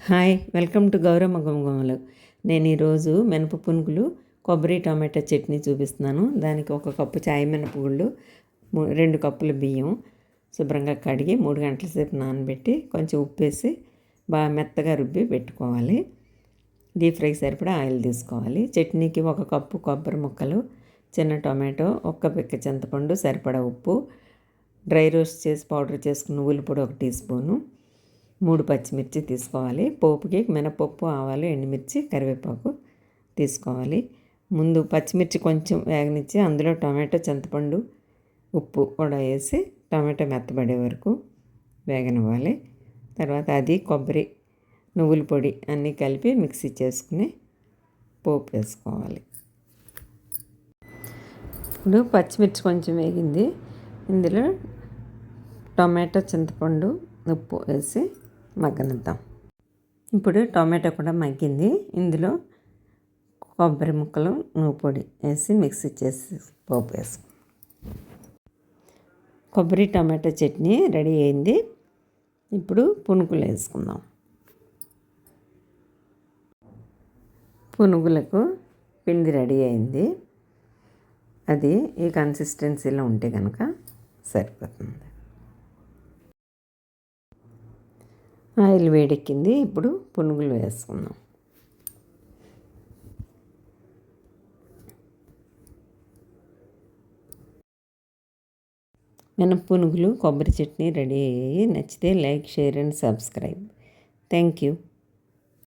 Hi, welcome to Gouramma Gumagumalu. నేను ఈరోజు మినప పునుగులు కొబ్బరి టమాటా చట్నీ చూపిస్తున్నాను. దానికి 1 కప్పు చాయ్ మినపగుళ్ళు, 2 కప్పుల బియ్యం శుభ్రంగా కడిగి 3 గంటల సేపు నానబెట్టి కొంచెం ఉప్పేసి బాగా మెత్తగా రుబ్బి పెట్టుకోవాలి. డీప్ ఫ్రైకి సరిపడా ఆయిల్ తీసుకోవాలి. చట్నీకి 1 కప్పు కొబ్బరి ముక్కలు, చిన్న టొమాటో, 1 పిక్క చింతపండు, సరిపడా ఉప్పు, డ్రై రోస్ట్ చేసి పౌడర్ చేసుకున్న నువ్వుల పొడి 1 టీ స్పూను, 3 పచ్చిమిర్చి తీసుకోవాలి. పోపుకి మినపప్పు, ఆవాలు, ఎండుమిర్చి, కరివేపాకు తీసుకోవాలి. ముందు పచ్చిమిర్చి కొంచెం వేగనిచ్చి అందులో టమాటో, చింతపండు, ఉప్పు కూడా వేసి టమాటో మెత్తబడే వరకు వేగనివ్వాలి. తర్వాత అది కొబ్బరి, నువ్వుల పొడి అన్నీ కలిపి మిక్సీ చేసుకుని పోపు వేసుకోవాలి. ఇప్పుడు పచ్చిమిర్చి కొంచెం వేగింది. ఇందులో టమాటో, చింతపండు, ఉప్పు వేసి మగ్గనిద్దాం. ఇప్పుడు టమాటో కూడా మగ్గింది. ఇందులో కొబ్బరి ముక్కలు, నువ్వు పొడి వేసి మిక్సీ చేసి పోపు వేసుకుందాం. కొబ్బరి టమాటో చట్నీ రెడీ అయింది. ఇప్పుడు పునుగులు వేసుకుందాం. పునుగులకు పిండి రెడీ అయింది. అది ఈ కన్సిస్టెన్సీలో ఉంటే కనుక సరిపోతుంది. ఆయిల్ వేడెక్కింది. ఇప్పుడు పునుగులు వేసుకుందాం. పునుగులు కొబ్బరి చట్నీ రెడీ అయ్యాయి. నచ్చితే like, share and subscribe. Thank you.